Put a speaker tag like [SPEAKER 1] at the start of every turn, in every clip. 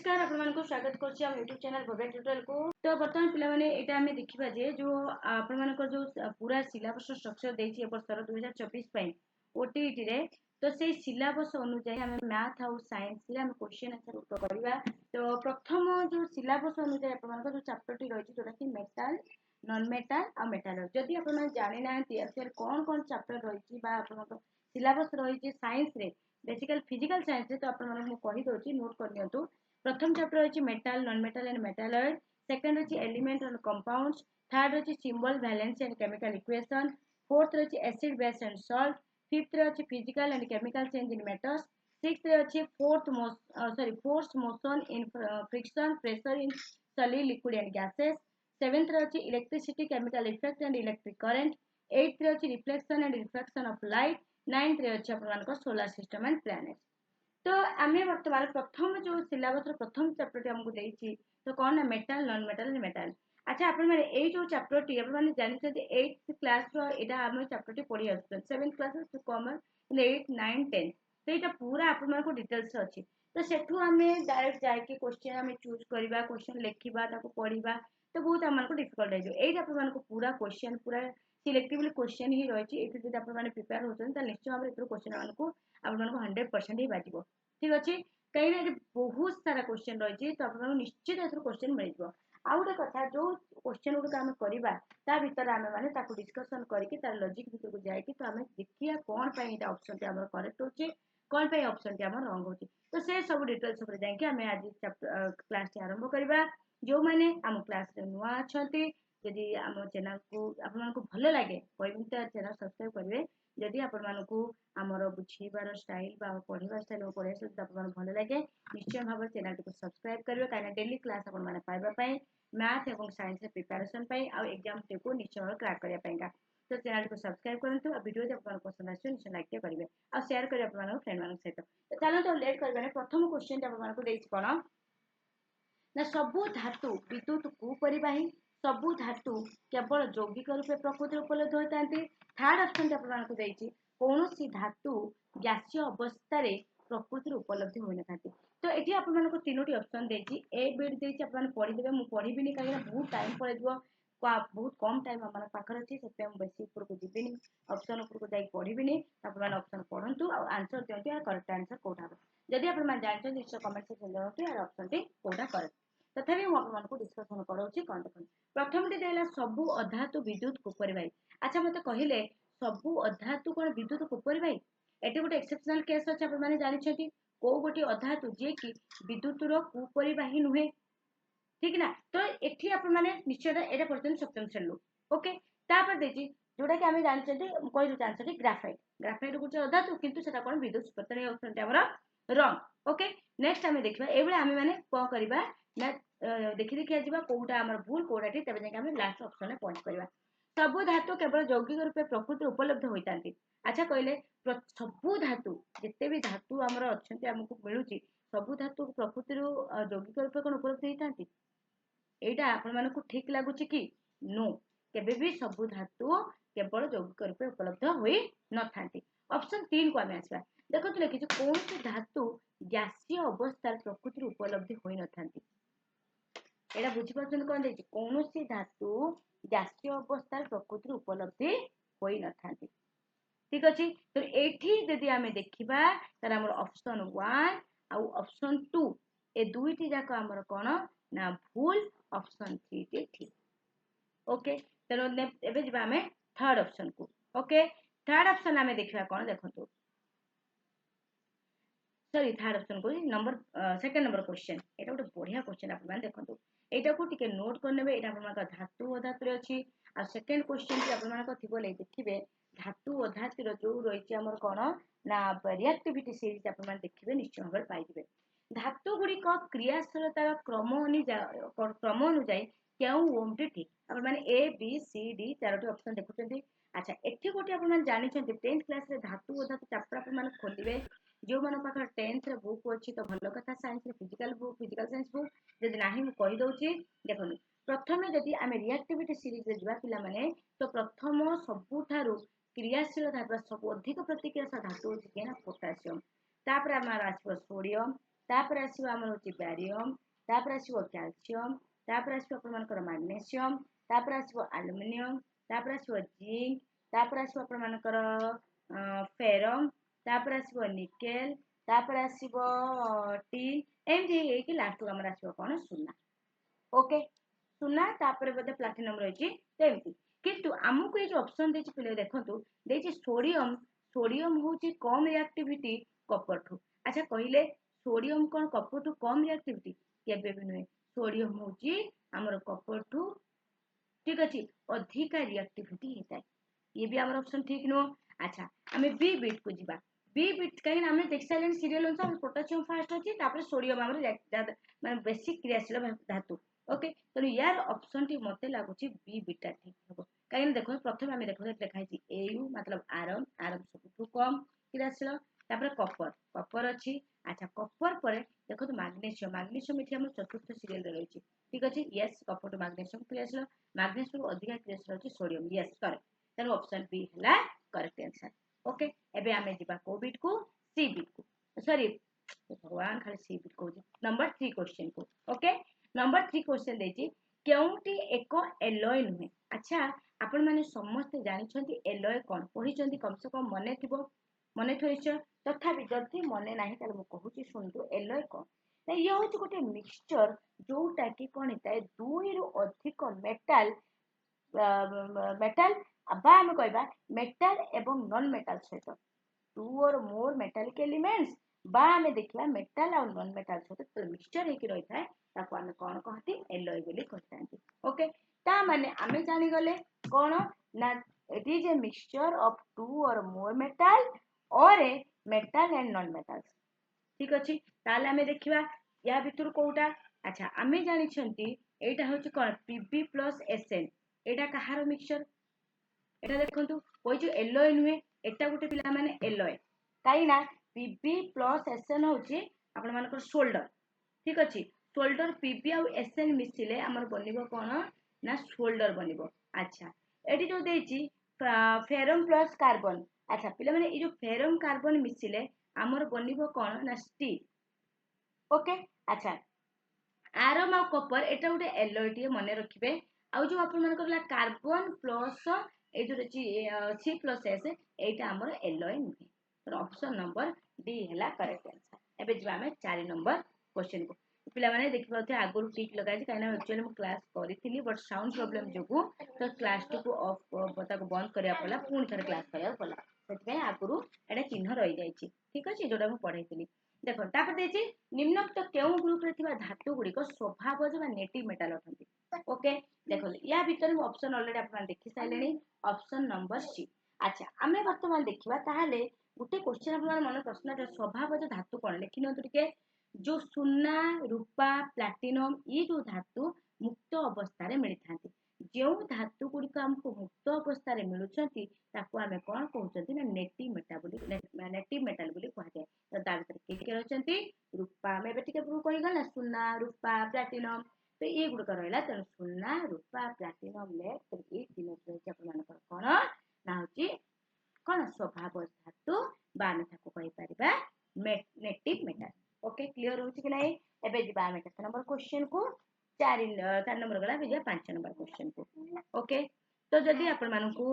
[SPEAKER 1] नमस्कार आपको स्वागत करछि हम YouTube चैनल भव्य ट्यूटोरियल को। तो बर्तमान पिला माने एटा हमें देखिबा जे जो आपन जो पूरा सिलेबस स्ट्रक्चर देछि ए वर्ष 2024 पई ओटीईटी रे तो से सिलेबस अनुसार हमें मैथ और साइंस रे हम क्वेश्चन आंसर उत्तर करबा। तो प्रथम जो सिलेबस अनुसार आपन जो चैप्टर टी रहिछि जोटा कि मेटल नॉन मेटल और मेटलर्जी जदि आपन जानि नांती फिर कोन चैप्टर रहिछि बा आपन सिलेबस रहिछि साइंस रे बेसिकल फिजिकल साइंस रे तो आपन मु कहि दोछि नोट कर नियंतु। प्रथम चैप्टर अछि metal non metal and metalloid, second अछि एलिमेंट एंड कंपाउंड्स, थर्ड अछि symbol valence and chemical equation, fourth अछि acid base and salt, fifth अछि physical and chemical change in metals, sixth अछि force motion in friction pressure in solid liquid and gases, seventh अछि electricity chemical effect and electric current, eighth अछि reflection and refraction of light, ninth अछि आपन solar system and planets. तो आमे वर्तमान प्रथम जो सिलेबस प्रथम चैप्टर टी हमको देछि तो कौन ना मेटल नॉन मेटल मेटल। अच्छा आपण माने ए जो चैप्टर टी आपण माने जानि छै 8th क्लास रो एटा हम चैप्टर टी पढी आछन 7th क्लास टू कॉमन 8 9 10 तो एटा पूरा आपण माने को डिटेल्स अछि। तो सेठू हमें डायरेक्ट जाय के क्वेश्चन हमें चूज करबा क्वेश्चन लिखिबा ताको पढिबा तो बहुत हमन को डिफिकल्ट है जो एटा आपण माने को पूरा क्वेश्चन पूरा सिलेक्टिवली क्वेश्चन ही रहिछि एथि जदि आपण माने प्रिपेयर होछन त निश्चय हमरे एथि क्वेश्चन हमन को आपण को 100% ही बाजिबो। ठीक अछि कहीं ना बहुत सारा क्वेश्चन रही तो आप निश्चित एथर क्वेश्चन मिल जाव। आउ गोटे कथा जो क्वेश्चन गुड़िक आम करवा ता भीतर आम मैंने डिस्कसन करके तार लॉजिक भीतर को जाकि तो आम देखिए कौन पे ऑप्शन टी करेक्ट होचे कौन पे ऑप्शन टी रंग होचे तो से सब डिटेल्स ऊपर जाकि आम आज क्लास टी आरंभ करवा। जो मैंने आम क्लास नुआ अच्छा जदि आम चैनल को आपको भल लगे कहबी तो चैनल सब्सक्राइब करेंगे जदि आपको आमर बुझेबार स्टाइल पढ़ार स्टाइल पढ़ा स्टाइल भल लगे निश्चय भाव चैनल को सब्सक्राइब करेंगे कहीं डेली क्लास आपने पाइबापी मैथ और साइंस प्रिपेरेसन एग्जाम को निश्चय भाव क्रैक करने तो चैनल को सब्सक्राइब करूँ वीडियो जब पसंद आस निश्चय लाइक करेंगे और शेयर करेंगे फ्रेंड मान सहित। तो चलते लेट करें प्रथम क्वेश्चन आपको कौन ना सबु धातु विद्युत कुपरिबाही सबु धातु केवल यौगिक रूपे प्रकृति उपलब्ध होता है। थर्ड ऑप्शन आपको देती कौन सी धातु गैसीय अवस्था प्रकृति उपलब्ध हो न था। तो ये आपको तीनो ऑप्शन देती ए बीट देती पढ़ीदे मुझे पढ़ी कहीं बहुत टाइम पड़े बहुत कम टाइम आम पाखे अच्छी से बेसी उपरको जीविनी ऑप्शन उपरको जाकि पढ़ी आपने ऑप्शन पढ़ु और आंसर दिखाँ यार करेक्ट आंसर कौटा जदि आप जानते निश्चय कमेंट सेक्शन जनातु यार ऑप्शन टी कौटा करेक्ट तथापि मुझे डिस्कसन कराऊँ कौन देख प्रथम टी सबू अधातु विद्युत कुपरिबाही। अच्छा मत कहले सबू अधातु कौन विद्युत कुपरिबाही ये गोटे एक्सेप्शनल केस अच्छे आपने जानते कौ गोटे अधातु जी कि विद्युत कुपरिबाही नुहे ठीक ना। तो ये आपने निश्चय ये पढ़ते सप्तम श्रेणी ओके तापर देखिए जोटा कि आम जानते कही आंसर ग्राफाइट ग्राफाइट गोटे अधातु किंतु से कौन विद्युत प्रतन ऑप्शन रंग ओके। नेक्स्ट आम देखा ये आम मैंने कौन करवा ना देखी देखिए जा कौटा आम भूल कौटा ठीक तब जाए लास्ट ऑप्शन में पहुंच करवा। सबू धातु केवल यौगिक रूपे प्रकृति उपलब्ध होता है। अच्छा कहले सबू धातु जिते भी धातु आमर अच्छा आमको मिलूँ सबू धातु प्रकृति यौगिक रूपे कौन उपलब्ध होता है यहाँ आपण को ठीक लगुच कि नो केबे भी सबू धातु केवल यौगिक रूपे उपलब्ध होई न था। ऑप्शन 3 को आम आसवा देखो लिखी कौन सी धातु गैसीय अवस्था प्रकृति उपलब्ध हो न था यहाँ बुझीपार कौन देखिए कौन सी धातु गैसीय अवस्था प्रकृति उपलब्धि हो न था ठीक अच्छे। तो ये आम देखा तार ऑप्शन 1 आउ ऑप्शन 2 ए दुईटी जाक आमर कौन ना भूल ऑप्शन 3 टी ठीक ओके। तेणु एबे जिबा आमे थर्ड ऑप्शन को ओके थर्ड ऑप्शन आमे देखिबा कोन देखंतु सॉरी थर्ड ऑप्शन को नंबर सेकंड नंबर क्वेश्चन एटा गोटे बढ़िया क्वेश्चन आप माने देखंतु एटा को टिके नोट कर नेबे एटा आपन धातु अधातु रे अछि आ सेकंड क्वेश्चन कि आपन माने थिबो ले देखिबे धातु अधातु रो जो रहिछि हमर कोन ना रिएक्टिविटी सीरीज आपन माने देखिबे निश्चय भाबे पाइबे धातु गुडी को क्रियाशीलतार क्रम अनुଯାयी क्यों ओमटी ठीक आप माने ए बी सी डी चारोटी ऑप्शन देखुछन्ती। अच्छा एठी गोटे आप माने जानि छन्ती 10th क्लास रे धातु अधातु चैप्टर आप माने खोलिबे जो मन पाखर 10th रे बुक अछि तो भलो कथा साइंस रे physical book physical science book जदि नाही मु कहि दउछि देखो प्रथमे जदि आमे रिएक्टिविटी सीरीज रे जिबा पिला माने तो प्रथम सबुठारु क्रियाशील धातु सब अधिक प्रतिक्रियाशील धातु अछि केना पोटेशियम तापर आमार आछो सोडियम तापर आसीबो हमर होची बैरियम तापर आसीबो कैल्शियम तापर आसीबो अपन मानकर मैग्नीशियम तापर आसीबो एल्युमिनियम तापर आसीबो जिंक तापर आसीबो अपन मानकर फेरम तापर आसीबो निकेल तापर आसीबो टीन एमती हे कि लास्ट हमर आसीबो कोन सुना ओके सुना तापर बदे प्लैटिनम रही तेमती किंतु आमको ये जो ऑप्शन देछि पिले देखंतु देछि सोडियम सोडियम होची कम रिएक्टिविटी कॉपर ठू अच्छा कहले सोडियम कौन कॉपर ठू कम रिएक्टिविटी केबे भी नुहे सोडियम होची हमर कॉपर ठू ठीक अछि अधिका रिएक्टिविटी हेता ये भी हमर ऑप्शन ठीक नो अच्छा हमें बी बिट को जीवा बी बिट कहीं हमने देख साइलेंट सीरियल अनुसार पोटेशियम फास्ट अछि तापर सोडियम हमर माने बेसिक क्रियाशील धातु ओके तो यार ऑप्शन टी मते लागुची बी बिटा ठीक हबो कहीं देखो प्रथम हमें देखो लिखा है एयू मतलब आयरन आयरन सबठू कम क्रियाशील तापर कॉपर कॉपर अछि अच्छा कॉपर पर देखो तो मैग्नीशियम मैग्नीशियम एठी हमर चतुर्थ सीरियल रे रही ठीक अछि यस कॉपर टू मैग्नीशियम क्रियाशील मैग्नीशियम अधिक क्रियाशील अछि सोडियम यस करेक्ट तेनो ऑप्शन बी हला करेक्ट आंसर ओके एबे हमें जीवा को बिट को सी बिट को सॉरी भगवान खाली सी बिट को नंबर 3 क्वेश्चन को ओके नंबर 3 क्वेश्चन देछि केउटी एको एलॉय नुहे अच्छा आपण माने समस्त जानि छथि एलॉय कोन पढि छथि कम से कम मने थिबो मने थोइछ तथापि जदि मने नाही ताले मु कहूची सुनतु एलॉय कोन ना ये होची गोटे मिक्सचर जोटा कि कोन हिताय दुई रु अधिक मेटल मेटल बा हम कहबा मेटल एवं नॉन मेटल सहित to or more metallic elements बा हमें देखला मेटल और नॉन मेटल सहित तो मिक्सचर हेकी रही थाए ताको हमें कोन कहती एलॉय बोली कहतांती ओके ता माने हमें जानि गले कोन ना it is a mixture of two or more metal or a metal and non metals ठीक अछि ताले हमें देखिबा या भितर कोउटा अच्छा हमें जानि छंती एटा होची कोन Pb + Sn एटा कहारो मिक्सचर एटा देखंतु कोइ जो एलॉय नुहे एटा गोटे पिला माने एलॉय काई ना Pb + Sn होची आपण मानकर शोल्डर ठीक अछि शोल्डर Pb और Sn मिसिले हमर बनिबो कोन ना शोल्डर बनिबो अच्छा एटी जो देछि फेरम प्लस कार्बन अच्छा पिला माने ए जो फेरम कार्बन मिसिले हमर बनिबो कोन ना स्टील ओके अच्छा आयरन और कॉपर एटा गोटे एलॉय टी मने रखिबे आ जो आपण मन करला कार्बन प्लस ए जो रची C+S एटा हमर एलॉय नुहे तो ऑप्शन नंबर डी हला करेक्ट आंसर एबे जबा में 4 नंबर क्वेश्चन को पिला माने देखि पाथे आगुर टिक लगाइ काइना एक्चुअली मु क्लास करिथिली बट साउंड प्रॉब्लम जोगु तो क्लास टू को ऑफ बता को बंद करिया पला पूर्ण थर क्लास करिया पला सेतबे आगुरु एटा चिन्ह रहि जाइछि ठीक अछि जोडा मु पढाइथिली देखो तापर देछि निम्नलिखित केउ ग्रुप रे थिबा धातु गुडी को स्वभावज बा नेटिव मेटल अथंती ओके देखो या भीतर मु ऑप्शन ऑलरेडी आपन देखि साइलेनी ऑप्शन नंबर सी अच्छा हमें वर्तमान देखिबा ताहाले गुटे क्वेश्चन आपन मन प्रश्न स्वभावज धातु कोन लिखि नंतु टिके जो सुना रूपा प्लैटिनम ये जो धातु मुक्त अवस्था रे मिलि थांती जो धातु गुडी को हमको मुक्त अवस्था रे मिलुछंती ताको हमें कोन कहउछंती ना नेटिव मेटल बोली कहा जाय तो ता भीतर के रहचंती रूपा में बेटी के प्रूव कहि गल ना सुना रूपा प्लैटिनम तो ये गुड रहला त सुना रूपा प्लैटिनम ले तो ये तीन रही अपन मान कोन ना होची कोन स्वभाव धातु बा में ताको कहि परिबा नेटिव मेटल ओके क्लियर होची कि नहीं एबे जिबा हमें केते नंबर क्वेश्चन को 4 नंबर गला बिजा 5 नंबर क्वेश्चन को ओके तो जदी अपन मानकू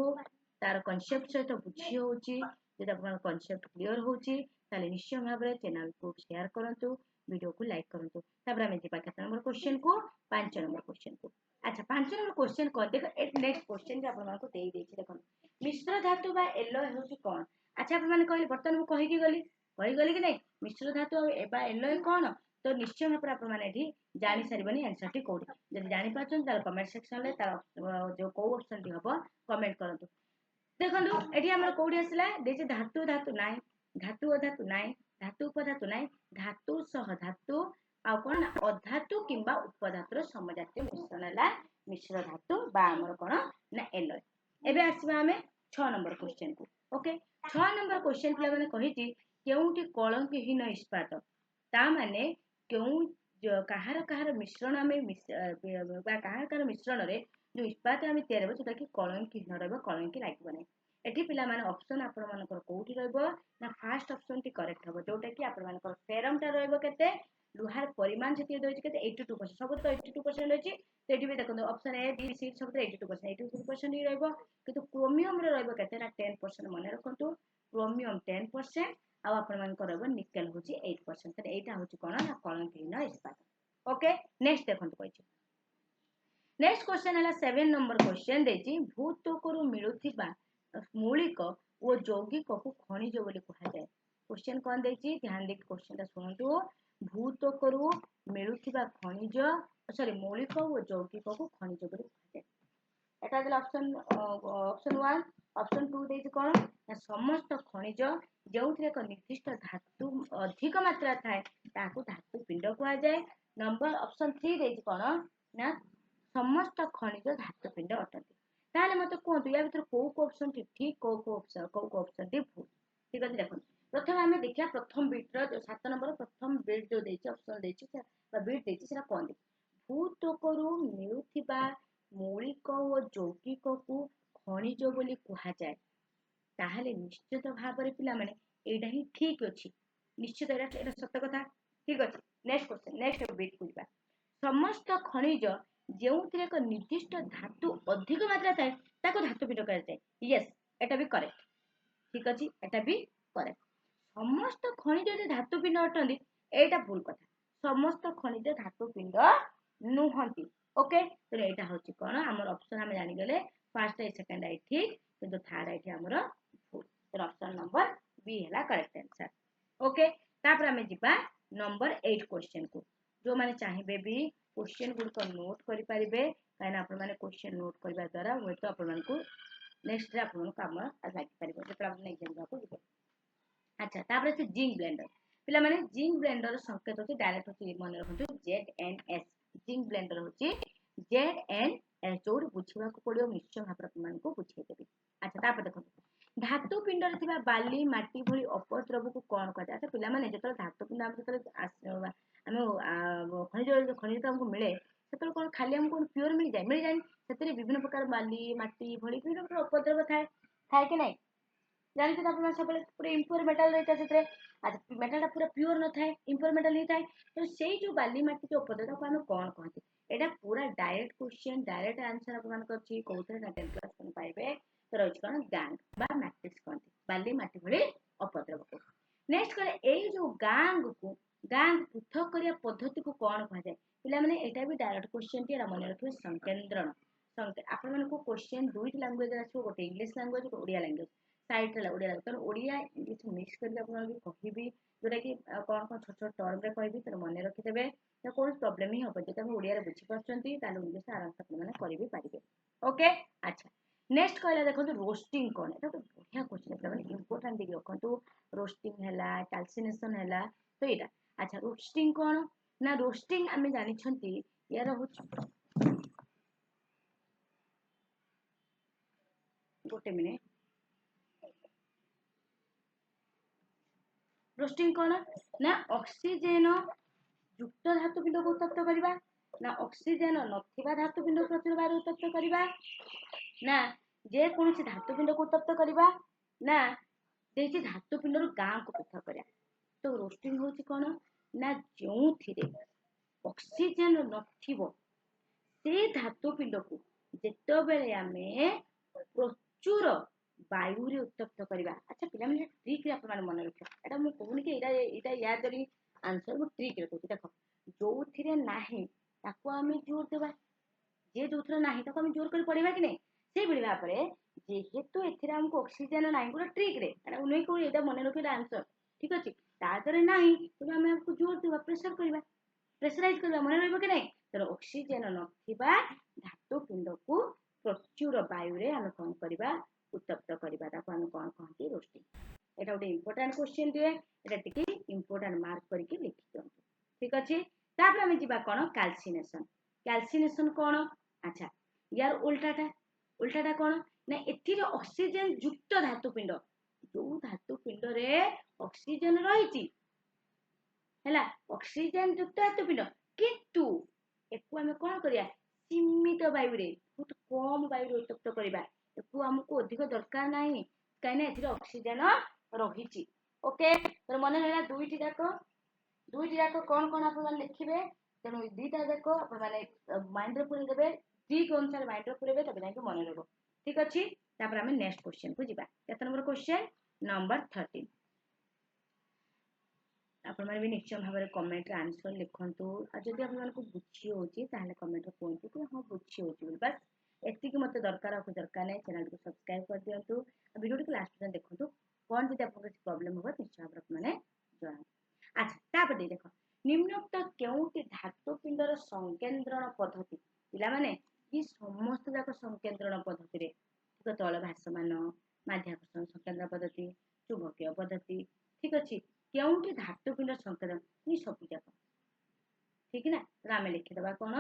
[SPEAKER 1] तार कांसेप्ट सहित बुझी होची जदी अपन कांसेप्ट क्लियर होची ताले निश्चय भाबरे चैनल को शेयर करंतु वीडियो को लाइक करंतु तबरा हमें जिबा केते नंबर क्वेश्चन को 5 नंबर क्वेश्चन को अच्छा 5 नंबर क्वेश्चन को देखो एक नेक्स्ट क्वेश्चन जे अपन मानकू देई देछि देखो मिश्र धातु बा एलॉय होची कोन अच्छा अपन माने कहले बर्तन मु कहि गली कि नहीं मिश्र धातु एबा एलॉय कोन तो निश्चय भाबरे अपन माने एठी जानि सारिबनी आंसर टी कोडी जदि जानि पाछन तार कमेंट सेक्शन ले तार जो को ऑप्शन टी हबो कमेंट करंतु देखंतु एठी हमर कोडी आसला देछि धातु धातु नाही धातु अधातु नाही धातु उपधातु नाही धातु सह धातु आ कोन अधातु किंबा उपधातुर समजातीय मिश्रण ला मिश्र धातु बा हमर कोन ना एलॉय एबे आसीबा हमें 6 नंबर क्वेश्चन को ओके 6 नंबर क्वेश्चन पिला माने कहिति केउटी कलंकहीन इस्पात ता माने केउ कहार मिश्रण में कहार मिश्रण रे जो इस्पात आम तैयार होता कि कलंकहीन रहा कलंकी लगे नहीं एठी पिला माने ऑप्शन आपण मानकर कोठी रहबो ना फर्स्ट ऑप्शन टी करेक्ट हबो जोटा कि आपण मानकर फेरम टा रहबो केते लुहार परिमाण जति दोछि केते 82% सब तो 82% अछि तो एठी भी देखो ऑप्शन ए बी सी सब तो 82% 82% ही रहबो किंतु क्रोमियम रे रहबो केते ना 10% माने रखंतु क्रोमियम 10% आ आपण मानकर रहबो निकेल होछि 8% त एटा होछि कोन ना कलंकिन इस्पात ओके नेक्स्ट देखंतु कहछि नेक्स्ट क्वेश्चन है 7 नंबर क्वेश्चन देछि भूतकरु मिलुथिबा मौलिक और यौगिक को खनिज बोली कहा जाए क्वेश्चन कौन देछि ध्यान दे क्वेश्चन ता सुनतु भूतकरु मिलुथिबा खनिज सॉरी मौलिक और यौगिक को खनिज बोली कहा जाए एटा देला ऑप्शन ऑप्शन 1 ऑप्शन 2 देछि कोन ना समस्त खनिज जेउथरे एक निर्दिष्ट धातु अधिक मात्रा थाए ताकू धातु पिंड कहा जाए नंबर ऑप्शन 3 देछि कोन ना समस्त खनिज धातु पिंड अटंती ताले मते कोंतु या भीतर को ऑप्शन ठीक को ऑप्शन टी भूल ठीक अछि देखो प्रथम हमें देखिया प्रथम बिट रो 7 नंबर प्रथम बिट जो देछि ऑप्शन देछि बा बिट देछि सेरा कोन दे भूतकरु मिलुथिबा मौलिक और यौगिक को खनिज बोली कहा जाए ताहले निश्चित भाव रे पिला माने एटा ही ठीक अछि निश्चित एटा सत्य कथा ठीक अछि नेक्स्ट क्वेश्चन नेक्स्ट बिट कुइबा समस्त खनिज जेउथिरे एक निर्दिष्ट धातु अधिक मात्रा थाए ताको धातु पिंड कहा जाए यस एटा भी करेक्ट ठीक अछि एटा भी करेक्ट समस्त खनिज जे धातु पिंड अटंदी एटा भूल कथा समस्त खनिज धातु पिंड नुहंती ओके तो एटा होची कोन हमर ऑप्शन हम जानि गेले फर्स्ट ए सेकंड आई ठीक किंतु थर्ड आई हमर भूल तो ऑप्शन नंबर बी हैला करेक्ट आंसर ओके तापर हम जिबा नंबर 8 क्वेश्चन को जो माने चाहिबे भी क्वेश्चन गुड नोट करि परिबे काना आपण माने क्वेश्चन नोट करबा द्वारा होय तो आपण मानकु नेक्स्ट रे आपण काम लागि परिबो जेतरा आपण एग्जाम जाको दिबे अच्छा तापर से जिंक ब्लेंडर पिला माने जिंक ब्लेंडर संकेत होची डायरेक्ट होची मन रखंतु ZNS जिंक ब्लेंडर होची ZNS जोड बुझिबा को पडियो निश्चय भापर आपण को बुझाइ देबे अच्छा तापर देखो धातु पिंड रे थिबा बाली माटी भली अपद्रव को कोन कहता अच्छा पिला माने जेतरा धातु पिंड हम जेतरा खनिज खनिज हमको मिले सेतल कोन खाली हमको प्योर मिल जाए सेतरे विभिन्न प्रकार बाली माटी भली विभिन्न प्रकार उपद्रव थाए थाए कि नहीं जानि त अपन सब पूरा इंप्योर मेटल रहता सेतरे अच्छा मेटल ता पूरा प्योर न थाए इंप्योर मेटल नहीं थाए तो सेई जो बाली माटी जो उपद्रव को हम कोन कहते एटा पूरा डायरेक्ट क्वेश्चन डायरेक्ट आंसर अपन करछि कोथरे ना 10 क्लास कोन पाइबे तो रहछि कोन गैंग बा मैट्रिक्स कहते बाली माटी भली उपद्रव को नेक्स्ट करे एई जो गांग पृथक करिया पद्धति को कोन कहा जाए पिला माने एटा भी डायरेक्ट क्वेश्चन टी मन रखिबे संकेंद्रण आपण मन को क्वेश्चन दुईट लैंग्वेज आछो गोटे इंग्लिश लैंग्वेज गोटे ओडिया लैंग्वेज साइड रे ओडिया तो ओडिया इंग्लिश मिक्स करके आपण भी कहिबी जोटा कि कोन कोन छोट छोट टर्म रे कहबी तो मन रखि देबे तो कोन प्रॉब्लम ही होबे जते हम ओडिया रे बुझी परछंती ताले इंग्लिश आराम से आपण माने करि भी पारिबे ओके अच्छा नेक्स्ट कहला देखो रोस्टिंग कोन एटा तो बढ़िया क्वेश्चन है इंपोर्टेंट दिख रखंतु रोस्टिंग हैला कैल्सिनेशन हैला तो एटा अच्छा रोस्टिंग कोन ना रोस्टिंग आमे जानि छंती यार होछ गोटे मिनिट रोस्टिंग कोन ना ऑक्सीजन युक्त धातु पिंड को उत्तप्त करबा ना ऑक्सीजन नथिबा धातु पिंड को प्रतिबार उत्तप्त करबा ना जे कोनसी धातु पिंड को उत्तप्त करबा ना देछि धातु पिंड रो गां को पृथक करया तो रोस्टिंग होछि कोन ना जेउ थिरे ऑक्सीजन नथिबो से धातु पिंड को जेतो बेले आमे प्रचुर वायु रे उत्तप्त करबा अच्छा पिला माने ट्रिक रे अपन माने मन रखियो एटा मु कहूनी कि एटा याद करी आंसर मु ट्रिक रे कहू देखो जो थिरे नाही ताको आमे जोर देबा जे जो थिरे नाही ताको आमे जोर कर पड़िबा कि नहीं से बिलबा परे जेहेतु एथिरे हमको ऑक्सीजन नाही पूरा ट्रिक रे एटा उनै को एटा मन रखियो आंसर ठीक अछि ता तरे नाही तो आमे हमको जोर देबा प्रेशर करबा प्रेशराइज करबा मन रहबो कि नहीं तर ऑक्सीजन नथिबा धातु पिंड को प्रचुर वायु रे आमे कोन करबा उत्तप्त करबा ताको आमे कोन कहंती रोस्टिंग एटा उटे इंपोर्टेंट क्वेश्चन दिए एटा टिके इंपोर्टेंट मार्क करके लिखि दियंतु ठीक अछि तापर आमे जिबा कोन कैल्सिनेशन कोन अच्छा यार उल्टाटा कोन ना एथिरे ऑक्सीजन युक्त धातु पिंड जो धातु पिंड रे ऑक्सीजन रहिछि हैला ऑक्सीजन युक्त धातु पिंड किंतु एको आमे कोन करिया सीमित वायु रे बहुत कम वायु रे उत्तप्त करबा ୟାକୁ ଆମକୁ ଅଧିକ ଦରକାର ନାହିଁ କାହିଁକି ନା ଏଥିରେ ଅକ୍ସିଜେନ ରହିଛି। ओके तो मन रहा दुईटी जाक कौन कौन आप लिखिए तेणु दीटा जाक माइंड रे पूरी देबे ट्रिक अनुसार माइंड रे पूरेबे तबे जाके मन रहबो। ठीक अछि तापर हम नेक्स्ट क्वेश्चन को जिबा। केते नंबर क्वेश्चन नंबर 13 आपण माने भी निश्चय भाव में कमेंट रे आंसर लिखंतु आ जदि आपण मानको बुझी होची ताहले कमेंट रे कहंतु कि हां बुझी होची बोल बस एतिकी मते दरकार आ दरकार नै चैनल को सब्सक्राइब कर दियंतु वीडियो को लास्ट तक देखंतु कौन जदि आपको किसी प्रॉब्लम होगा निश्चय भाव माने जणा। अच्छा तापर दे देखो निम्नोक्त केउटी धातु पिंडर संकेंद्रण पद्धति पिला माने ई समस्त जाक संकेंद्रण पद्धति रे ठीक तळ भासमान माध्याकर्षण संकेंद्रण पद्धति चुंबकीय पद्धति ठीक अछि केउटी धातु पिंड संकेंद्रण ई सब जाक ठीक ना रामे लिखि दबा कोन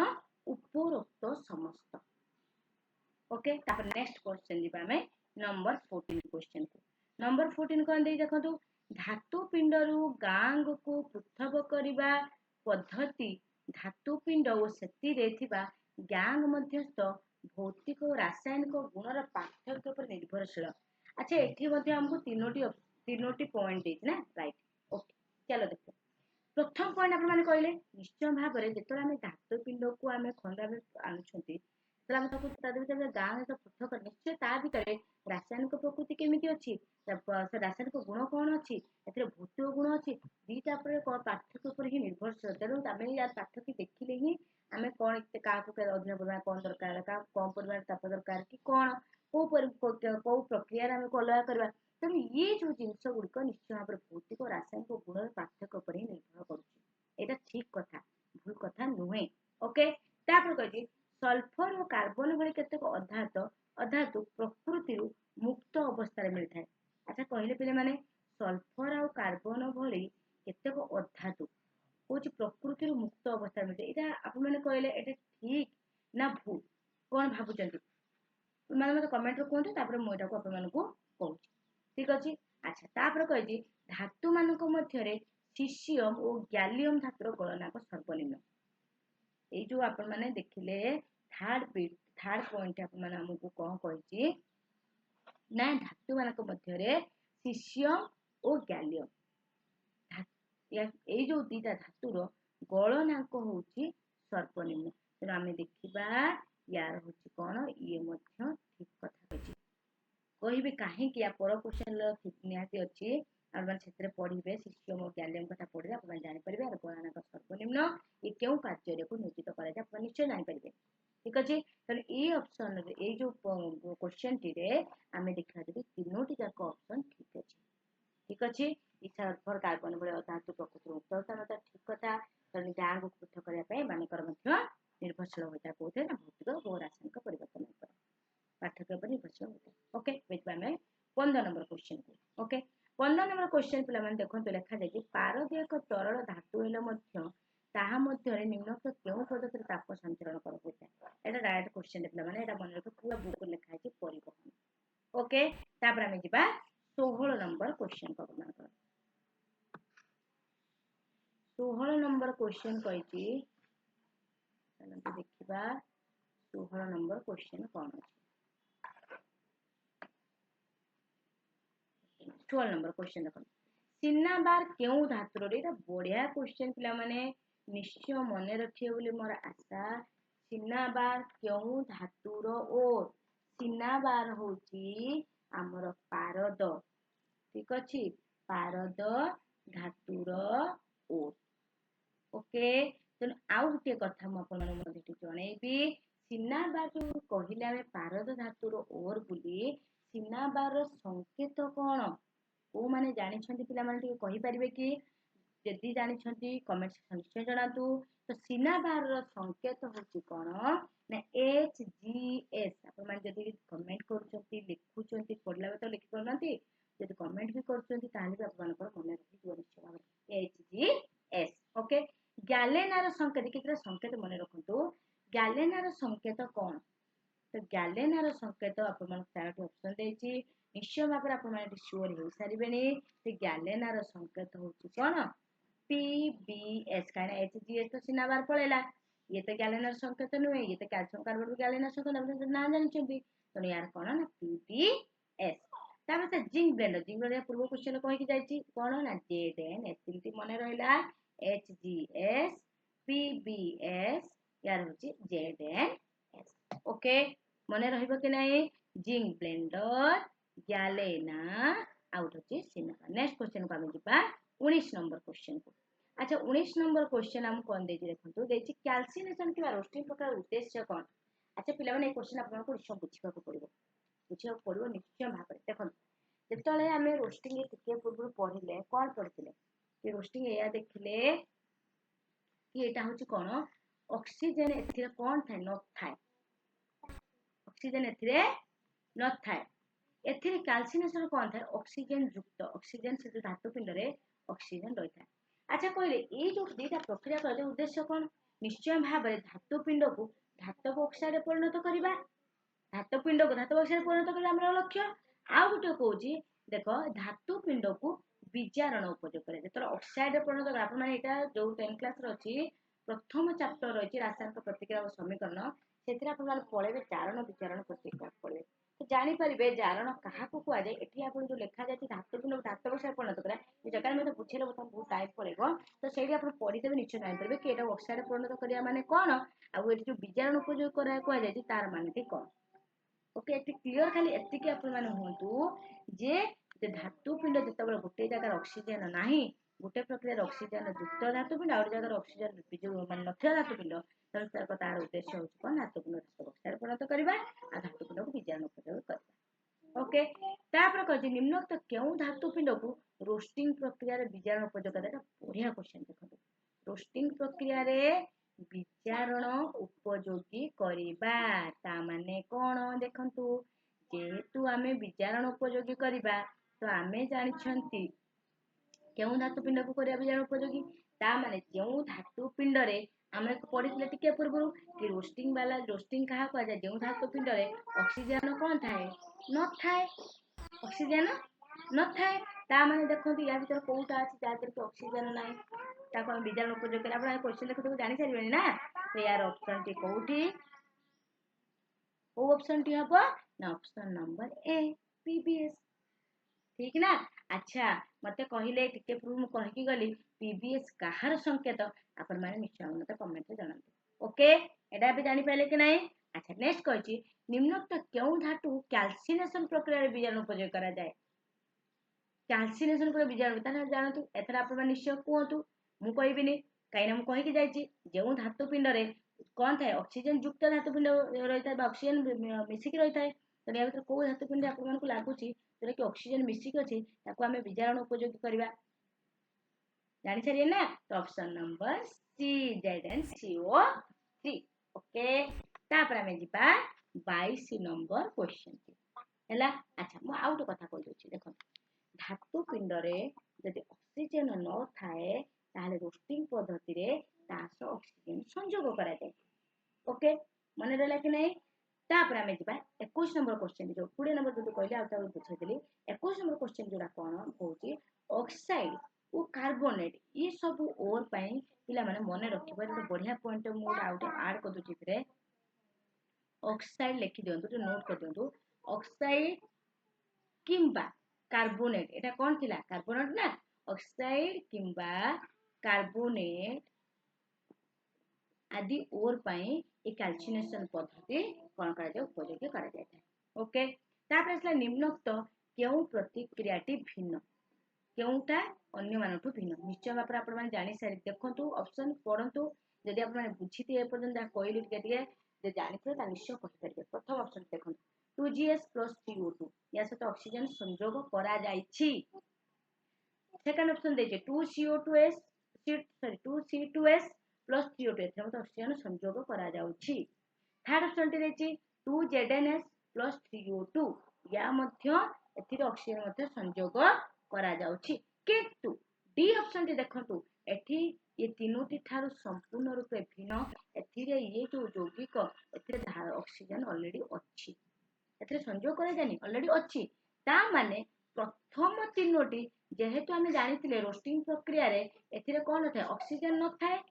[SPEAKER 1] उपरोक्त समस्त। ओके तापर नेक्स्ट क्वेश्चन दिबा में नंबर 14 क्वेश्चन को नंबर 14 कोन दे देखंतु धातु पिंडरू गांग को पृथक करिबा पद्धति धातु पिंड और सेति रे थिबा गांग मध्यस्थ भौतिक और रासायनिक गुणर पार्थक्य पर निर्भरशील। अच्छा एठी मध्ये हमको तीनोटी पॉइंट देत ना राइट। ओके चलो देखो प्रथम पॉइंट आपण माने कहले निश्चय भाव में जेतरा हम धातु पिंड को आमे खंडा में आनुछंती तला ताको तादे भीतर गांग तो पृथक निश्चय ता भीतर रासायनिक प्रकृति केमिति अछि से रासायनिक गुण कौन अच्छी एथिरे भौतिक गुण अच्छी दीटा पर पार्थक्य पर ही निर्भरशील तेणु आम यार पार्थक्य देखिले ही आम कौन क्या अधिक परिमाण कौन दरकार क्या कम परिमाण ताप दरकार कि कौन कौ प्रक्रिया आम अलग करवा तेणु ये जो जिनस गुड़िक निश्चय भाव में भौतिक और रासायनिक गुण पार्थक्य पर ही निर्भर करुँचा ठीक कथा भूल कथा नुहे। ओके कही सल्फर और कार्बन भली केतेक अधातु प्रकृति मुक्त अवस्था मिलता है। अच्छा कहले पे माने सल्फर और कार्बन भली केतेक अधातु कौच प्रकृति मुक्त अवस्था मिलता है यहाँ आप कहले एटा ठीक ना भूल कौन भावुंट मैंने मतलब कमेंट रे कहतु तापर मुझे कहूँ ठीक अच्छे। अच्छा तापर कही धातु मान मध्य सीसियम और गैलियम धातुर गलनांक सर्वनिम्न ये जो आपण मैंने देखिले थर्ड पॉइंट आपको कौन कही ना धातु मान मध्य सीसियम और गैलियम ये जो दीटा धातुर गलनांक हूँ सर्वनिम्न तेणु आम देखा यार हूँ कौन ये ठीक कथा कही कहीं या पर क्वेश्चन निहाती अच्छी से पढ़े सीसियम और गैलियम कथा पढ़े आप जापर गलनांक सर्वनिम्न ये क्यों कार्य को नियोजित कर निश्चय जापर ठीक अच्छे। तेणु ये ऑप्शन ये जो क्वेश्चन टी आम देखा तीनोटी जाक ऑप्शन ठीक अच्छे ठीक अच्छे। सल्फर कार्बन भाई धातु प्रकृति मुक्त अवस्था मतलब ठीक कथा तेणु गांग को पृथक करने मानकर निर्भरशील होता है कौन ना भौतिक और रासायनिक परिवर्तन पार्थक्य पर निर्भरशील होता है। ओके आम 15 नंबर क्वेश्चन को ओके 15 नंबर क्वेश्चन पे देखो लिखा जाए पारद एक तरल धातु हेले निम्नोक्त क्यों पद्धति ताप संचरण कर डायरेक्ट क्वेश्चन पे मन रख पूरा बुक लिखाई परिवहन। ओके तापर आम जा 16 नंबर क्वेश्चन को 16 नंबर क्वेश्चन कही देखा 16 नंबर क्वेश्चन कौन अच्छे 12 नंबर क्वेश्चन देख सीना बार क्यों धातुर बढ़िया क्वेश्चन पिला माने निश्चय मन रखिए बोली मोर आशा सीना बार क्यों धातुर ओर सीना बार होची आमर पारद ठीक अच्छे पारद धातुर ओर। ओके तेणु आउ गोटे कथा मुझे जनइबी सीना बार जो कहले आम पारद धातुर ओर बोली सीना बार संकेत कौन को माने जानी पिला माने कहि परिबे कि यदि जानी कमेंट सेक्शन निश्चय जनातु तो सीना बार संकेत होची कौन ना HGS आपण माने जदि कमेंट करूछंती लिखुछंती पढ़ला बेत लिखि करनांती जदि कमेंट भी करूछंती ताले भी आपनकर मन रखि जो निश्चय भाव HGS। ओके गैलेनार संकेत कितरा संकेत मन रखंतु गैलेनार संकेत कौन तो गैलेनार संकेत आपण चारोटी ऑप्शन देछि निश्चय भाव आप श्योर हो सारे गैलेनार संकेत हूँ कौन PBS कहीं HGS तो सीना बार पड़ेगा ये तो गैलेनार संकेत नुहे ये तो कैल्शियम कार्बोनेट गैलेनार संकेत ना जानी ତେଣु यार कौन ना PbS तापर से जिंक ब्लेंडर पूर्व क्वेश्चन कहि जाइछि कौन ना ZnS जेमति मने रहला HGS PbS यार होछि ZnS ओके मने रहइबो कि नै जिंक ब्लेंडर गैलेना आउट होछि सिनार नेक्स्ट क्वेश्चन को हम जिबा 19 नंबर क्वेश्चन को अच्छा 19 नंबर क्वेश्चन हम कोन देछि देखंतु देछि कैल्सिनेशन किबा रोस्टिंग प्रकार उद्देश्य कोन अच्छा पिला माने क्वेश्चन आपन को निश्चय बुझिबा को पड़िबो निश्चय भाबरे देखंतु जेतले हमें रोस्टिंग टिके पूर्व पढिले कोन पढिले कि रोस्टिंग एया देखिले कि एटा होछि कोन ऑक्सीजन एथिरे कोन थाय न थाय ऑक्सीजन एथिरे न थाय एथिरे कैल्सिनेशन कोन थाय ऑक्सीजन युक्त ऑक्सीजन से धातु पिंड रे ऑक्सीजन रही थाय अच्छा कहले ए जो दुटा प्रक्रिया कर उद्देश्य कोन निश्चय भाव में धातु पिंड को धातु ऑक्साइड परिणत करबा धातु पिंड को धातु ऑक्साइड परिणत करबा हमर लक्ष्य आ गुटे कहूची देखो धातु पिंड को विजारण उपयोग करे जेतर ऑक्साइड परिणत कर आपण माने एटा जो 10 क्लास रो अछि प्रथम चैप्टर रही रासायनिक प्रतिक्रिया और समीकरण से आप पढ़े चारण विचारण प्रतिक्रिया पढ़े तो जानीपारे जारण क्या कहुए ये आप जो लिखा जाए धातु पिंड धातु ऑक्साइड परिणत करा जगह मतलब बुझेले बता बहुत टाइम पड़ेगा तो सही आप पढ़ीदेवे निश्चय जानीपारे कि यहाँ ऑक्साइड परिणत करा माने कौन आउ ये जो विजारण उपयोग करा कहुए तार माने कौन ओके ये क्लीयर खाली एतिक हूँ जे धातु पिंड जिते गोटे जगह ऑक्सीजन नाही गोटे प्रक्रिया ऑक्सीजन युक्त धातु पिंड आउ जगह ऑक्सीजन मान नथिला धातु पिंड तार उद्देश्य हूँ कौन धातु पिंड ऑक्साइड परिणत करवा आ धातु पिंड को विजारण उपयोग करवा ओके तापर कहछि निम्नोक्त केउ धातु पिंड को रोस्टिंग प्रक्रिया रे विजारण उपयोग करबा बढ़िया क्वेश्चन देखो रोस्टिंग प्रक्रिया रे विजारण उपयोगी करबा ता माने कोन देखंतु जेहेतु आमे विजारण उपयोगी करबा तो आमे जानिछंती केउ धातु पिंड को करबा विजारण उपयोगी ता माने जेउ धातु पिंड रे आमे पढ़िले टिके पूर्व कि रोस्टिंग वाला रोस्टिंग कहा को जाय जेउ धातु पिंड रे ऑक्सीजन कोन थाए न थाए ऑक्सीजन न थाए ता माने देखंतु या भीतर कोउटा अछि ता भीतर ऑक्सीजन नाही ताको हम विजारण उपयोग करा आपण क्वेश्चन देखो तो जानि सारिबेनी ना तो यार ऑप्शन टी कोउठी ओ ऑप्शन टी हबो ना ऑप्शन नंबर ए पीबीएस ठीक ना अच्छा मते कहिले टिके पूर्व मु कहि गली पीबीएस काहर संकेत आपण माने निश्चय मते कमेंट रे जणांतु ओके एडा भी जानि पाले कि नाही अच्छा नेक्स्ट कहछि निम्नोक्त केउ धातु कैल्सिनेशन प्रक्रिया रे विजारण उपयोग करा जाय कैल्सिनेशन पर विजारण ताने जानतु एथरा आपण माने निश्चय कहतु मु कहिबिनी काइना मु कहि कि जायछि जेउ धातु पिंड रे कोन थाए ऑक्सीजन युक्त धातु पिंड रहिता बा ऑक्सीजन मिसिक रहिता तो या भीतर को धातु पिंड आपण मानकु लागुची जोरा कि ऑक्सीजन मिसिक अछि ताको हमें विजारण उपयोग करबा जानि छरिए ना तो option number C ZnCO3 okay तापर हमें जिबा 22 नंबर क्वेश्चन हैला अच्छा मु आउट कथा कहि दोछि देखो धातु पिंड रे यदि ऑक्सीजन न थाए ताले रोस्टिंग पद्धति रे तास ऑक्सीजन संयोग करा जाय ओके मने रहला कि नै तापर हमें जिबा 21 नंबर क्वेश्चन जो 20 नंबर जो कहले आ ताऊ बुझै देली 21 नंबर क्वेश्चन जोरा कोन होची ऑक्साइड ओ कार्बोनेट ये सब ओर पई पिला माने मने रखिबा तो बढ़िया पॉइंट मु आउट ऐड कर दोछि फिरे ऑक्साइड लिखि दियंतु तो नोट कर दियंतु ऑक्साइड किंबा कार्बोनेट एटा कोन थिला कार्बोनेट ना ऑक्साइड किंबा कार्बोनेट आदि ओर पई ए कैल्सिनेशन पद्धति कोन करा जाय उपयोगी करा जाय ओके तापर असला निम्नोक्त केउ प्रतिक्रियाटी भिन्न केउटा अन्य मानठु भिन्न निश्चय भाବରେ आपण माने जानि सारि देखंतु ऑप्शन पढंतु जदि आपण माने बुझिते ए पर्यंत कहली टिके जे जानिथे ता निश्चय कहि परिबे प्रथम ऑप्शन देखंतु 2GS + CO2 या सहित ऑक्सीजन संयोग करा जायछि सेकंड ऑप्शन देजे 2CO2s सॉरी 2C2S + CO2 एथरे मत ऑक्सीजन संयोग करा जाउछि थर्ड ऑप्शन टी देछि 2ZnS + CO2 या मध्य एथिरे ऑक्सीजन मध्य संयोग करा जाउछि किंतु डी ऑप्शन टी देखंतु एठी ये तीनोटी ठारो संपूर्ण रूपे भिन्न एथिरे ये जो यौगिक एथिरे ऑक्सीजन ऑलरेडी अछि एथिरे संयोग करा जानी ऑलरेडी अछि ता माने प्रथम तीनोटी जेहेतु आमे जानिथिले रोस्टिंग प्रक्रिया रे एथिरे कोन थाए ऑक्सीजन न थाए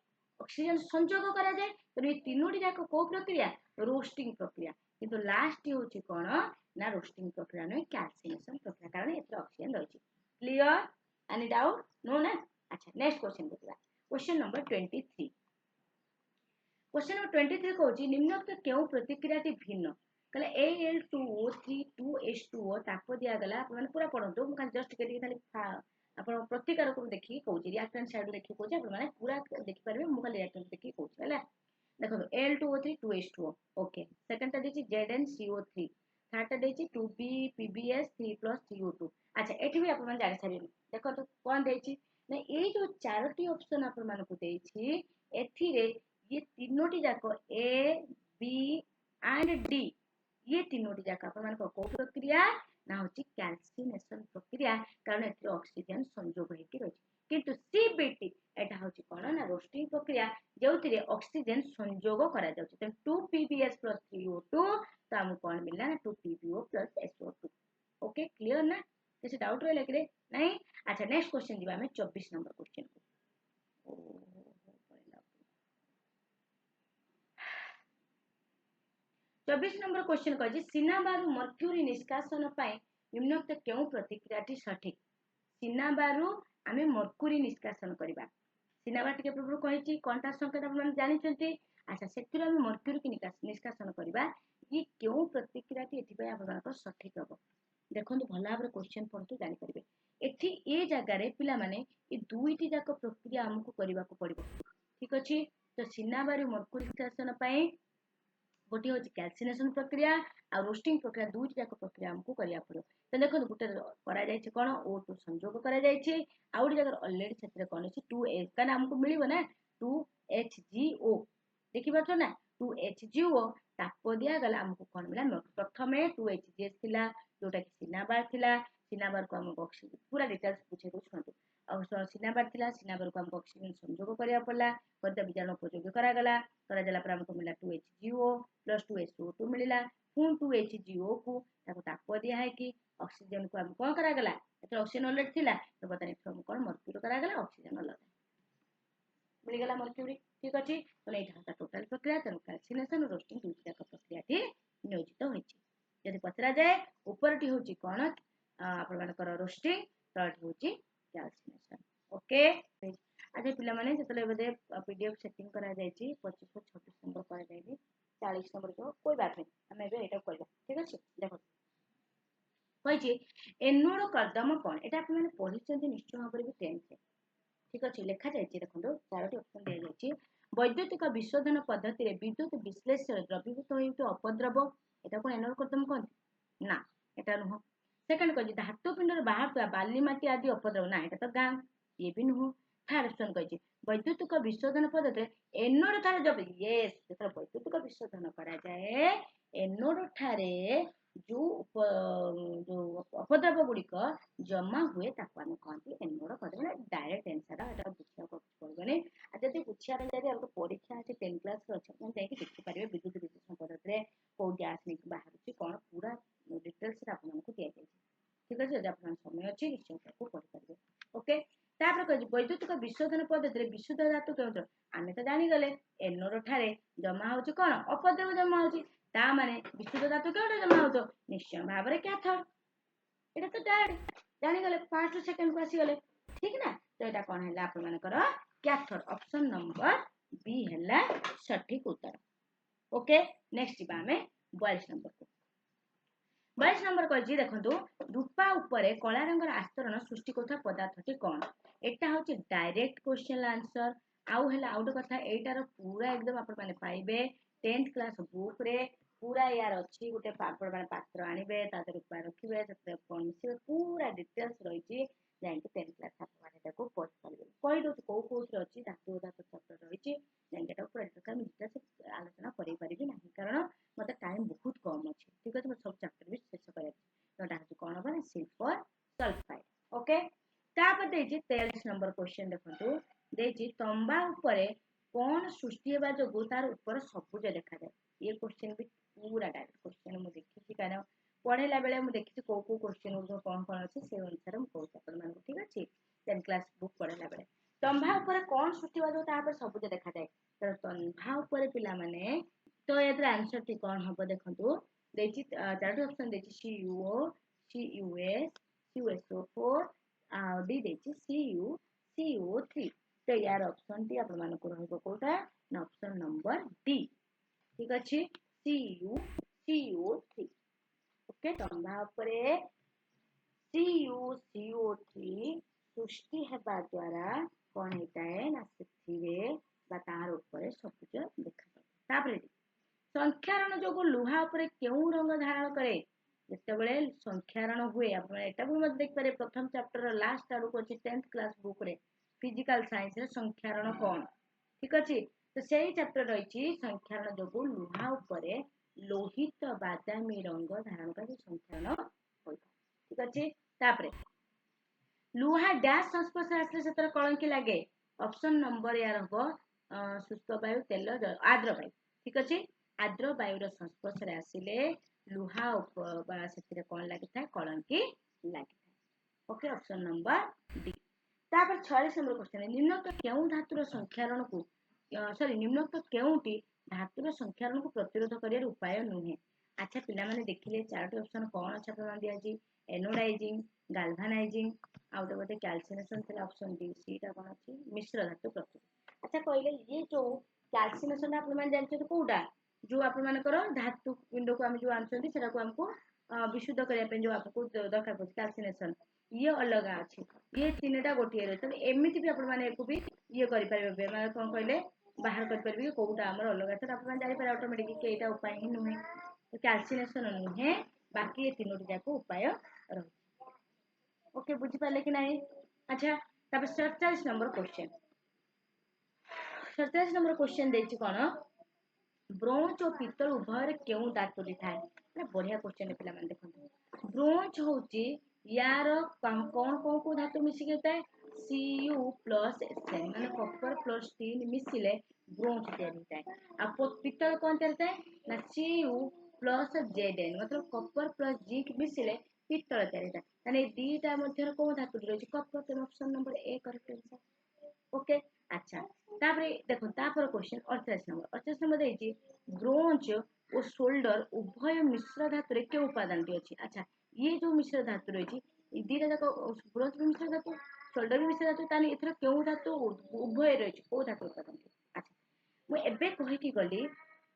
[SPEAKER 1] ऑक्सीजन संयोग करा जाय तो ये तीनोटी जाक को प्रक्रिया रोस्टिंग प्रक्रिया किंतु लास्ट होची कोन ना रोस्टिंग प्रक्रिया नहीं कैल्सिनेशन प्रक्रिया कारण एथरे ऑक्सीजन रही क्लियर एनी डाउट नो ना अच्छा नेक्स्ट क्वेश्चन देखिबा क्वेश्चन नंबर 23 क्वेश्चन नंबर 23 कहूची निम्नलिखित केउ प्रतिक्रियाटी भिन्न कहले Al2O3 2H2O ताप दिया गला अपन पूरा पढंतु मु जस्ट के खाली अपन प्रतिकार को देखि कहूची रिएक्टेंट साइड देखि कहूची अपन माने पूरा देखि परबे मु खाली रिएक्टेंट देखि कहूची हैला देखो Al2O3 2H2O ओके सेकंड टा देछि ZnCO3 थर्ड टा देछि 2B PbS 3 CO2 अच्छा एठी भी अपन जानि सारि देखो तो कोन देछि ना ए जो चारोटी ऑप्शन अपन मान को देछि एथि रे ये तीनोटी जाक ए बी एंड डी ये तीनोटी जाक अपन मान को प्रक्रिया ना होछि कैल्सिनेशन प्रक्रिया कारण एथि ऑक्सीजन संयोग हेकि रहि किंतु सीबीटी एटा होछि कोन ना रोस्टिंग प्रक्रिया जोथिरे ऑक्सीजन संयोग करा जाउछि त 2 PbS + 3O2 त हम कोन मिलला ना 2 PbO + SO2 ओके क्लियर ना किसी डाउट रहले कि नहीं अच्छा नेक्स्ट क्वेश्चन दिबा हमें 24 नंबर क्वेश्चन को 24 नंबर क्वेश्चन कहछि सिनाबारु मर्क्यूरी निष्कासन पाए निम्नलिखित केउ प्रतिक्रियाटी सठिक सिनाबारु आमे मर्क्यूरी निष्कासन करबा सिनाबार टिके प्रभु कहछि कोनटा संकेत आपण जानि छथि अच्छा सेतिरो आमे मर्क्यूरी की निष्कासन करबा ये केउ प्रतिक्रियाटी एथि पय आपण सठिक हबो देखंतु भला भाबरे क्वेश्चन पढतु जानि परिबे एथि ए जगह रे पिला माने ए दुईटी जाक प्रक्रिया हमकु करबा को पड़िबो ठीक अछि तो सिनाबारु मर्क्यूरी निष्कासन पाए गोटे होची कैल्सिनेशन प्रक्रिया आ रोस्टिंग प्रक्रिया दुईटी जाक प्रक्रिया हमकु करिया पड़ो तो देखो गोटे करा जाय छै कोन O2 संयोग करा जाय छै आ ओडी जगह ऑलरेडी क्षेत्र कोन छै 2H का हमकु मिलिबो ना 2HGO देखि बातो ना 2HGO ताप दिया गला हमकु कोन मिला प्रथमे 2HGS थिला जोटा कि सिनाबार को हमकु ऑक्सीजन पूरा डिटेल्स पूछे दो छंतु और सिनाबार थिला सिनाबार को हमकु ऑक्सीजन संयोग करिया पड़ला करते बीजाणु उपयोग करा गला पर हमको मिला 2HGO + 2SO2 मिला पुन 2HGO को ताको ताप दिया है कि ऑक्सीजन को हम कोन करा गला एत ऑक्सीजन ऑलरेडी थिला तो पता नहीं हम कोन मर्क्यूरी करा गला ऑक्सीजन अलग मिल गला मर्क्यूरी ठीक अछि तो एटा टोटल प्रक्रिया तन कैल्सिनेशन रोस्टिंग दुई जाक प्रक्रिया टी नियोजित होइछि यदि पचरा जाए ऊपर टी होछि कोन आपण मानकर रोस्टिंग तळटी होछि कैल्सिनेशन ओके आज पिला माने जतले बदे पीडीएफ सेटिंग करा जायछि 25 से 26 नंबर करा जायछि 40 नंबर जो कोई बात नहीं हमें बे एटा कहबा ठीक अछि देखो कहिछि एनोड कर्दम कोन एटा आपण माने पढिछन्ति निश्चय भाबरे भी 10th ठीक अछि लेखा जायछि देखंतो चारोटी ऑप्शन दिया जायछि वैद्युतिक विशोधन पद्धति रे विद्युत विश्लेषण द्रवीभूत होइतो अपद्रव एटा कोन एनोड कर्दम कोन ना एटा नुह सेकंड कहिछि धातु पिंडर बाहर बाली माटी आदि अपद्रव ना एटा तो गां ये भी नुह थर्ड ऑप्शन कहिछि वैद्युतिक विशोधन पद्धति रे एनोड थारे जब यस जेतरा वैद्युतिक विशोधन करा जाए एनोड थारे जो अपद्रव गुड़िक जमा हुए ताको हम कहती एनोड कर्दम डायरेक्ट आंसर एटा बुझिया पड़बनी आ जदि बुझिया जाय हमको परीक्षा আছে 10 क्लास रो छै हम जाय कि देखि परिबे विद्युत विश्लेषण पद्धति रे को गैस निक बाहर छै कोन पूरा डिटेल्स रे आपन को दिया जाय ठीक अछि जदि आपन समय अछि निश्चय को पढ़ि परिबे ओके तापर कहि वैद्युतिक विशोधन पद्धति रे विशुद्ध धातु केउत आमे तो जानि गले एनोड थारे जमा होछि कोन अपद्रव जमा होछि ता माने विशुद्ध धातु केउत जमा होतो निश्चय भाबरे कैथोड एटा तो डायरेक्ट जानि गले फर्स्ट सेकंड को आसी गले ठीक ना तो एटा कोन हैला आपन मानकर कैथोड ऑप्शन नंबर बी हैला सठिक उत्तर ओके नेक्स्ट जीवा हमें 22 नंबर को 22 नंबर कहि देखंतु रूपा ऊपर कला रंगर आस्तरण सृष्टि करथा पदार्थटी कोन एटा होछि डायरेक्ट क्वेश्चन आंसर आउ हैला आउट कथा एटार पूरा एकदम आपन माने पाइबे 10th क्लास बुक रे पूरा यार अछि गुटे पापड़ माने पात्र आनिबे ताते रूपा रखिबे तते कोन मिसे पूरा डिटेल्स रहिछि जानि 10th क्लास आपन माने ताको पढ परिबे कहि दो को रे अछि धातु चैप्टर रहिछि जानि एटा पूरा डिटेल्स हम डिटेल्स आलोचना करि परिबे नाही कारण मते टाइम बहुत कम अछि ठीक अछि म सब चैप्टर भी शेष करे तो डाटा कोन बने सिल्वर सल्फाइड ओके तापर देछि 23 नंबर क्वेश्चन देखंतु देछि तंबा ऊपर कोन सृष्टि हेबा जो तार ऊपर सबुज देखा जाय ये क्वेश्चन भी पूरा डायरेक्ट क्वेश्चन मु देखि कारण पढेला बेले मु देखि को क्वेश्चन जो कोन अछि से अनुसार मु कहू अपन मान ठीक अछि 10 क्लास बुक पढेला बेले तंबा ऊपर कोन सृष्टि हेबा जो तार ऊपर सबुज देखा जाय तो तंबा ऊपर पिला माने तो यार आंसर टी कौन हम देखो चारोटी ऑप्शन देखिए CuO CuS CuSO4 डी देखिए CuCO3 तो यार ऑप्शन टी आपण मानको रहबो कोटा ना ऑप्शन नंबर डी ठीक अछि CuCO3 ओके तो भापरे CuCO3 सृष्टि हेबा द्वारा कौन होता है ना पृथ्वी तार ऊपर सबुज देखा तापरे संख्यारण जो लुहा उपरे केउ रंग धारण करे जितेबले संख्यारण हुए आपण एटा भी मत देख पारे प्रथम चैप्टर लास्ट आडू को अछि 10th क्लास बुक रे फिजिकल साइंस रे संख्यारण कौन ठीक अछि तो सेही चैप्टर रही संख्यारण जो लुहा उपरे लोहित बादामी रंग धारण करे संख्यारण होय ठीक अछि तापरे लुहा डैश संस्पर्श आसले सेतर कलंकी लागे ऑप्शन नंबर यार हबो शुष्क वायु तेल आर्द्र वायु ठीक अछि आर्द्र वायुर संस्पर्श रे आसिले लुहा से कौन लगी था कलंकी लगी था ओके ऑप्शन नंबर डी तापर 46 नंबर क्वेश्चन निम्नलिखित केउ धातुर संख्यारण को सॉरी निम्नलिखित केउटी धातुर संख्यारण को प्रतिरोध करियर उपाय नुहे अच्छा पिला माने देखिले चारोटी ऑप्शन कौन अच्छा प्रमाण दिया जी एनोडाइजिंग गाल्वानाइजिंग आउट गोटे कैल्सिनेशन थे ऑप्शन डी सीटा कौन अच्छी मिश्र धातु प्रस्तुत अच्छा कहले ये जो कैल्सिनेशन आप जानते कोटा जो आप धातु पिंड को आम जो आनुंट से हमको विशुद्ध करने जो आपको दरकार पड़े कैल्सिनेशन ये अलग अच्छे ये तीन टा गोटे रही तेज एमती भी आपको भी ये करेंगे मैं कौन कहले बाहर करेंगे कौटा आम अलग तो आप जापर ऑटोमेटिक कि यहाँ उपाय ही नुहे तो कैल्सिनेशन नुहे बाकी ये तीनोटी जाक उपाय रही ओके बुझिपारे कि नहीं अच्छा तब 47 नंबर क्वेश्चन 47 नंबर क्वेश्चन देखिए कौन ब्रोंज और पित्तल उभय क्यों धातुटी थाए ना बढ़िया क्वेश्चन है पे देखो ब्रोंज होची यार कौन कौन को धातु मिसिक होता है Cu प्लस Sn माने कॉपर प्लस टिन मिसिले ब्रोंज तैयार होता है अब पित्तल कौन तैयार होता है ना Cu प्लस Zn मतलब कॉपर प्लस जिंक मिसिले पित्तल तैयार होता है माने दीटा मध्य को धातु रही copper option number A correct answer okay अच्छा तापर देखो तापर क्वेश्चन 48 नंबर देछि ब्रोंज और सोल्डर उभय मिश्र धातु रे के उपादान टी अछि अच्छा ये जो मिश्र धातु रही ये दीटा जाक ब्रोंज भी मिश्र धातु सोल्डर भी मिश्र धातु तानी एथर केउ धातु उभय रही को धातु उपादान टी अच्छा मु एबे कहि कि गली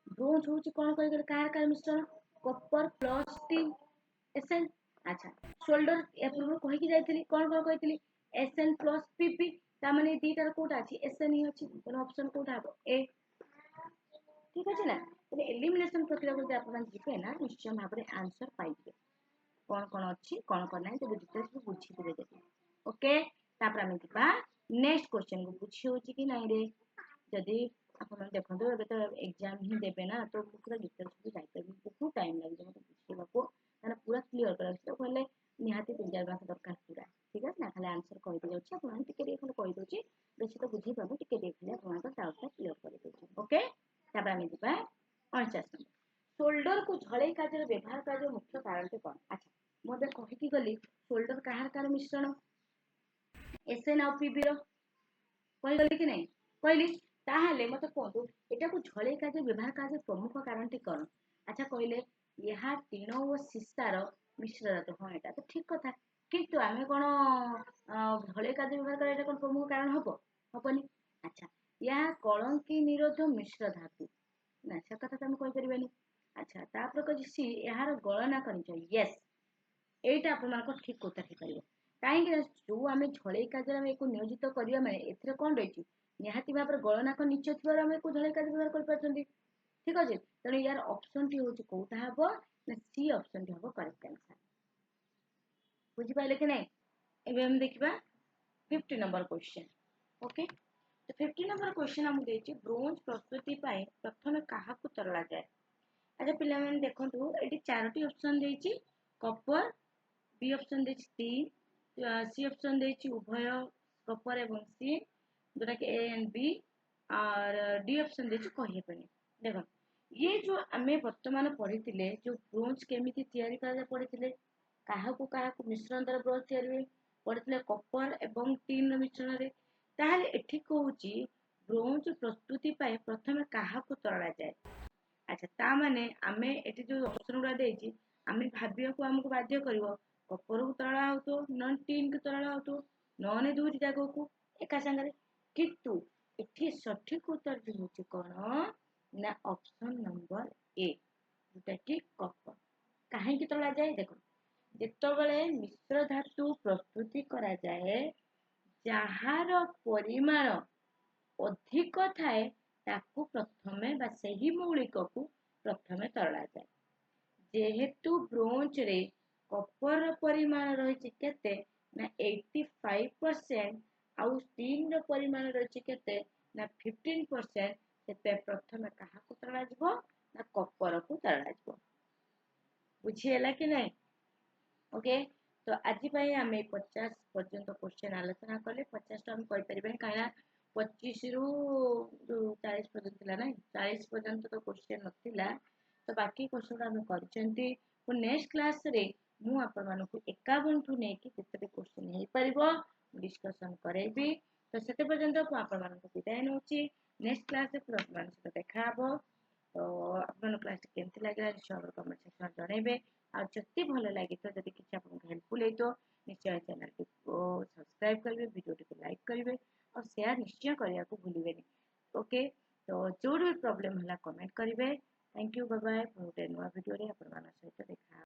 [SPEAKER 1] ब्रोंज होछि कोन कहि गले कार मिश्रण कॉपर प्लस टिन Sn अच्छा सोल्डर ए पूर्व कहि कि जाइथिली कोन कहिथिली Sn प्लस Pp तामाने दीटार कोटा अछि Sn ही अछि तो ऑप्शन कोटा हबो ए ठीक अछि ना तो एलिमिनेशन प्रक्रिया को आपण जिके ना निश्चय भाबरे आंसर पाइबे कोन कोन अछि कोन कोन नै तो डिटेल्स को बुझी देबे देखि ओके तापर हम दिबा नेक्स्ट क्वेश्चन को बुझी होछि कि नै रे जदी आपण देखंदो एबे तो एग्जाम ही देबे ना तो पूरा डिटेल्स को जाइते बहुत टाइम लागे मते बुझीबाको माने पूरा क्लियर कर तो कहले निहाती 3-4 मास दरकार पूरा ठीक है ना खाली आंसर कहि दे जाउछि आपण टिके देख कहि दोछि बेसी तो बुझी पाबो टिके देखले आपण का डाउट क्लियर कर दोछि ओके तापर हम दिबा 49 नंबर शोल्डर को झड़े कार्य व्यवहार का जो मुख्य कारण टे कोन अच्छा मो बे कहि कि गली शोल्डर कार मिश्रण Sn और Pb रो कहि गली कि नै कहली ताहले मते कोंतु एटा को झड़े कार्य व्यवहार का जो प्रमुख कारण टे कोन अच्छा कहले यहा टीण और सीसार मिश्र धातु हाँ एटा तो ठीक कथा किंतु आमे कोन झड़े कार्य व्यवहार करे एटा कोन प्रमुख कारण हबनी अच्छा या कलंकी निरोध मिश्र धातु ना से कथा तुम कहि परिबानी अच्छा तापर कहि सी यार गणना करनी यस एटा आपण मानको ठीक उत्तर हे परिबो काहे कि जो आमे झळई कार्य आमे एको नियोजित करिया माने एथरे कोन रहिछि निहाती भाबर गणना को निश्चय थिबार आमे को झळई कार्य व्यवहार कर परछन्ती ठीक अछि तने यार ऑप्शन टी होछि कोटा हबो ना सी ऑप्शन टी हबो करेक्ट आंसर बुझि पाइले कि नै एबे हम देखिबा 50 नंबर क्वेश्चन ओके तो 50 नंबर क्वेश्चन हम देछि ब्रोंज प्रस्तुति पाए प्रथम काहा को तरला जाय अच्छा पिला माने देखंतु एटी चारोटी ऑप्शन देछि कॉपर बी ऑप्शन देछि टी सी ऑप्शन देछि उभय कॉपर एवं सी जोटा कि ए एंड बी और डी ऑप्शन देछि कहि पने देखो ये जो आमे वर्तमान पढ़िथिले जो ब्रोंज केमिति तयारी करा पढ़िथिले काहा को मिश्रण द्वारा ब्रोंज तयारी पढ़िथिले कॉपर एवं टीन मिश्रण रे ताहले एठी कहूची ब्रोंज प्रस्तुति पाए प्रथम काहा को तरला जाय अच्छा ता माने आमे एटी जो ऑप्शन गुड़ा देछि आमे भाबिया को हमको बाध्य करिवो कपर को तरला होतो नन टीन को तरला होतो नने दुई जागो को एका संगरे किंतु एठी सठिक उत्तर जो होछि कोन ना ऑप्शन नंबर ए जोटा कि कपर काहे की तरला जाए देखो जेतबेले मिश्र धातु प्रस्तुति करा जाए ଯାହାର ପରିମାଣ ଅଧିକ ଥାଏ ତାକୁ ପ୍ରଥମେ ବା ସେହି ମୌଳିକକୁ ପ୍ରଥମେ ତରଳାଯାଏ ଯେହେତୁ ବ୍ରୋଞ୍ଜରେ କପର ପରିମାଣ ରହିଛି କେତେ ନା 85% ଆଉ ଷ୍ଟିଲର ପରିମାଣ ରହିଛି କେତେ ନା 15% ସେଥିପାଇଁ ପ୍ରଥମେ କାହାକୁ ତରଳାଯିବ ନା କପରକୁ ତରଳାଯିବ ବୁଝିହେଲା କି ନାହିଁ ओके तो आज आम 50 पर्यंत क्वेश्चन आलोचना कले 50 तो आम कहीपर कहीं 25 रु जो 40 पर्यंत ना 40 पर्यंत तो क्वेश्चन नाला तो बाकी क्वेश्चन आम कर नेक्स्ट क्लास रे मु आपण मानक 51 ठू नहीं जिते क्वेश्चन हो पार डिस्कसन करेबी तो से पर्यंत आपण मानक विदाय नौ नेक्स्ट क्लास सहित देखा तो अपन क्लास केमती लगे निश्चय कमेंट सेक्शन जनइबे आ जति भल लगी तो जब किसी आपको हेल्पफुल है तो निश्चय चैनल को सब्सक्राइब करेंगे वीडियो को लाइक करेंगे और शेयर निश्चय करने को भूलिए ओके तो जो भी प्रॉब्लम है कमेंट करेंगे थैंक यू बाय बाय गोटे नुआ वीडियो सहित देखा।